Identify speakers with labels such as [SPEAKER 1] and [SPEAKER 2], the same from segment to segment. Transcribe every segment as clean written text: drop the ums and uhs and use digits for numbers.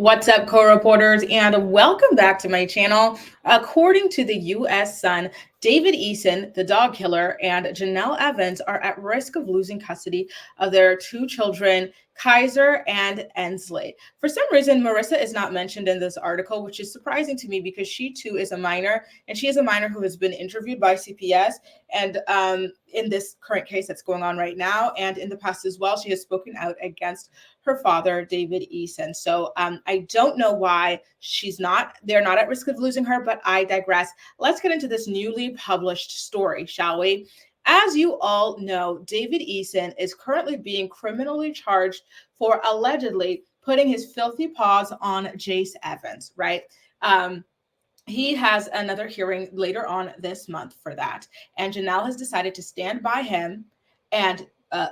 [SPEAKER 1] What's up, co-reporters, and welcome back to my channel. According to the U.S. Sun, David Eason, the dog killer, and Jenelle Evans are at risk of losing custody of their two children, Kaiser and Ensley. For some reason, Marissa is not mentioned in this article, which is surprising to me because she too is a minor, and she is a minor who has been interviewed by CPS, and in this current case that's going on right now, and in the past as well, she has spoken out against her father, David Eason. So I don't know why they're not at risk of losing her, but I digress. Let's get into this newly published story, shall we? As you all know, David Eason is currently being criminally charged for allegedly putting his filthy paws on Jace Evans, right? He has another hearing later on this month for that. And Jenelle has decided to stand by him and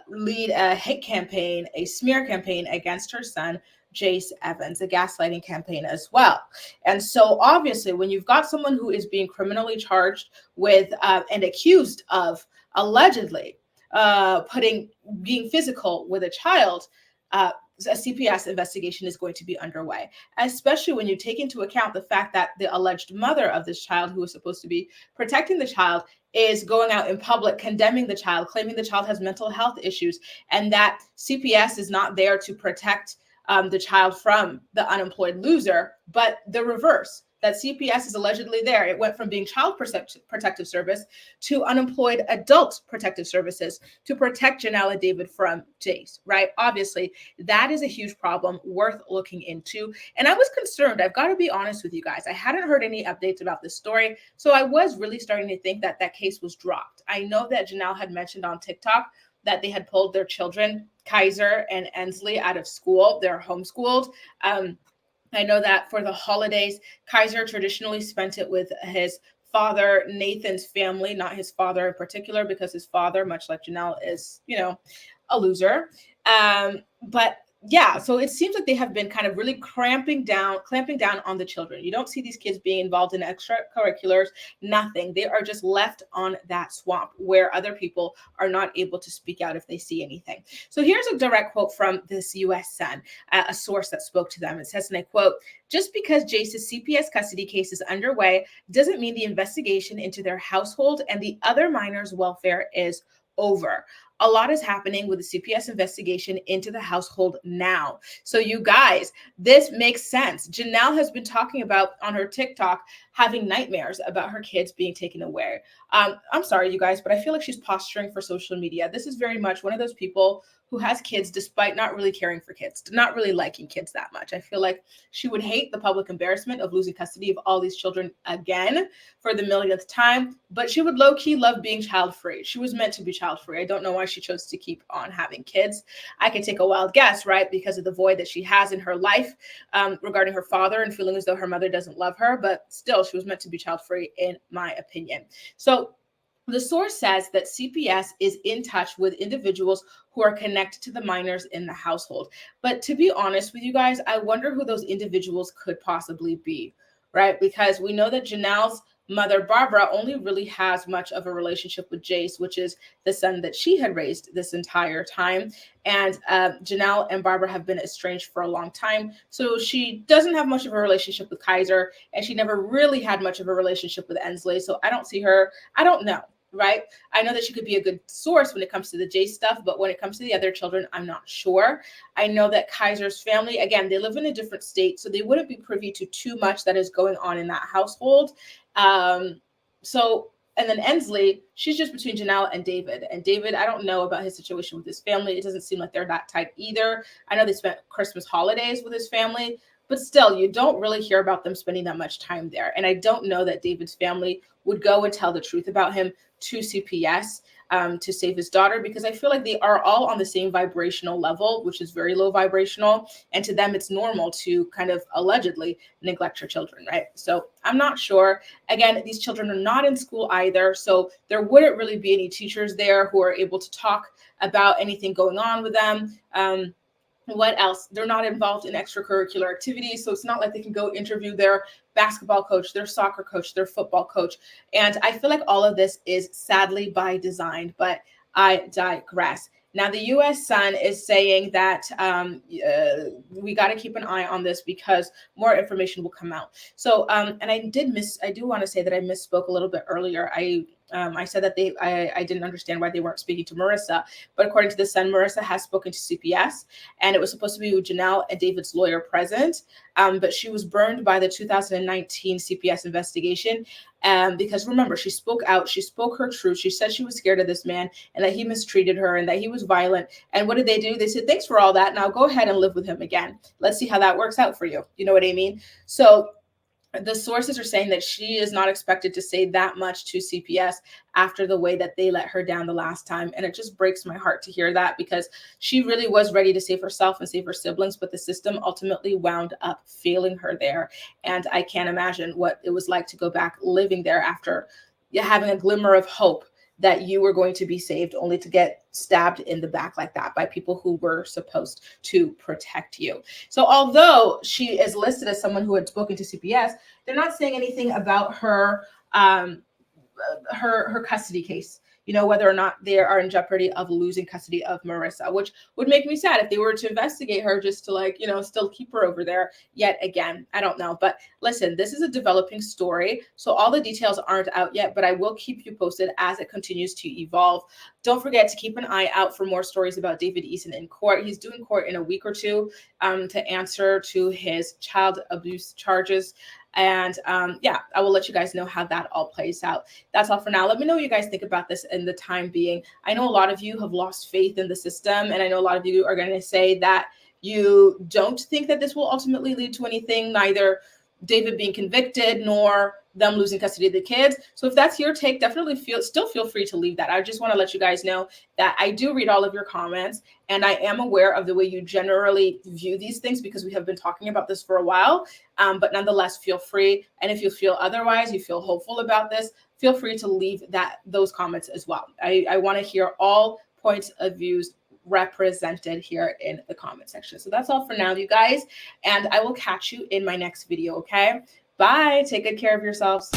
[SPEAKER 1] lead a hate campaign, a smear campaign against her son, Jace Evans, a gaslighting campaign as well. And so obviously when you've got someone who is being criminally charged with and accused of allegedly being physical with a child, a CPS investigation is going to be underway, especially when you take into account the fact that the alleged mother of this child, who is supposed to be protecting the child, is going out in public condemning the child, claiming the child has mental health issues, and that CPS is not there to protect the child from the unemployed loser, but the reverse, that CPS is allegedly there. It went from being child protective service to unemployed adult protective services to protect Jenelle and David from Jace, right? Obviously, that is a huge problem worth looking into. And I was concerned. I've got to be honest with you guys. I hadn't heard any updates about this story. So I was really starting to think that that case was dropped. I know that Jenelle had mentioned on TikTok that they had pulled their children, Kaiser and Ensley, out of school. They're homeschooled. I know that for the holidays, Kaiser traditionally spent it with his father, Nathan's family, not his father in particular, because his father, much like Jenelle, is, a loser. But yeah, so it seems like they have been kind of really clamping down on the children. You don't see these kids being involved in extracurriculars, nothing. They are just left on that swamp where other people are not able to speak out if they see anything. So here's a direct quote from this U.S. Sun, a source that spoke to them. It says, and I quote, "Just because Jace's CPS custody case is underway doesn't mean the investigation into their household and the other minors' welfare is over. A lot is happening with the CPS investigation into the household now." So you guys, this makes sense. Jenelle has been talking about on her TikTok having nightmares about her kids being taken away. I'm sorry, you guys, but I feel like she's posturing for social media. This is very much one of those people who has kids despite not really caring for kids, not really liking kids that much. I feel like she would hate the public embarrassment of losing custody of all these children again for the millionth time, but she would low-key love being child-free. She was meant to be child-free. I don't know why she chose to keep on having kids. I could take a wild guess, right? Because of the void that she has in her life regarding her father and feeling as though her mother doesn't love her, but still, she was meant to be child-free in my opinion. So the source says that CPS is in touch with individuals who are connected to the minors in the household. But to be honest with you guys, I wonder who those individuals could possibly be, right? Because we know that Jenelle's mother, Barbara, only really has much of a relationship with Jace, which is the son that she had raised this entire time. And Jenelle and Barbara have been estranged for a long time. So she doesn't have much of a relationship with Kaiser, and she never really had much of a relationship with Ensley. So I don't see her. I don't know. Right? I know that she could be a good source when it comes to the Jace stuff, but when it comes to the other children, I'm not sure. I know that Kaiser's family, again, they live in a different state, so they wouldn't be privy to too much that is going on in that household. And then Ensley, she's just between Jenelle and David. And David, I don't know about his situation with his family. It doesn't seem like they're that tight either. I know they spent Christmas holidays with his family, but still, you don't really hear about them spending that much time there. And I don't know that David's family would go and tell the truth about him to CPS to save his daughter, because I feel like they are all on the same vibrational level, which is very low vibrational. And to them, it's normal to kind of allegedly neglect your children, right? So I'm not sure. Again, these children are not in school either. So there wouldn't really be any teachers there who are able to talk about anything going on with them. What else? They're not involved in extracurricular activities, so it's not like they can go interview their basketball coach, their soccer coach, their football coach. And I feel like all of this is sadly by design, but I digress. Now, the U.S. Sun is saying that we got to keep an eye on this because more information will come out. So, and I do want to say that I misspoke a little bit earlier. I said that I didn't understand why they weren't speaking to Marissa, but according to the Sun, Marissa has spoken to CPS, and it was supposed to be with Jenelle and David's lawyer present, but she was burned by the 2019 CPS investigation. Because remember, she spoke out, she spoke her truth. She said she was scared of this man and that he mistreated her and that he was violent. And what did they do? They said, thanks for all that. Now go ahead and live with him again. Let's see how that works out for you. You know what I mean? So the sources are saying that she is not expected to say that much to CPS after the way that they let her down the last time. And it just breaks my heart to hear that, because she really was ready to save herself and save her siblings, but the system ultimately wound up failing her there. And I can't imagine what it was like to go back living there after having a glimmer of hope that you were going to be saved, only to get stabbed in the back like that by people who were supposed to protect you. So although she is listed as someone who had spoken to CPS, they're not saying anything about her her custody case, you know, whether or not they are in jeopardy of losing custody of Marissa, which would make me sad if they were to investigate her just to, like, you know, still keep her over there yet again. I don't know. But listen, this is a developing story, so all the details aren't out yet, but I will keep you posted as it continues to evolve. Don't forget to keep an eye out for more stories about David Eason in court. He's due in court in a week or two to answer to his child abuse charges. And yeah, I will let you guys know how that all plays out. That's all for now. Let me know what you guys think about this in the time being. I know a lot of you have lost faith in the system, and I know a lot of you are going to say that you don't think that this will ultimately lead to anything, neither David being convicted nor them losing custody of the kids. So if that's your take, definitely still feel free to leave that. I just want to let you guys know that I do read all of your comments, and I am aware of the way you generally view these things, because we have been talking about this for a while. But nonetheless, feel free. And if you feel otherwise, you feel hopeful about this, feel free to leave those comments as well. I want to hear all points of views represented here in the comment section. So that's all for now, you guys, and I will catch you in my next video. Okay, bye. Take good care of yourselves.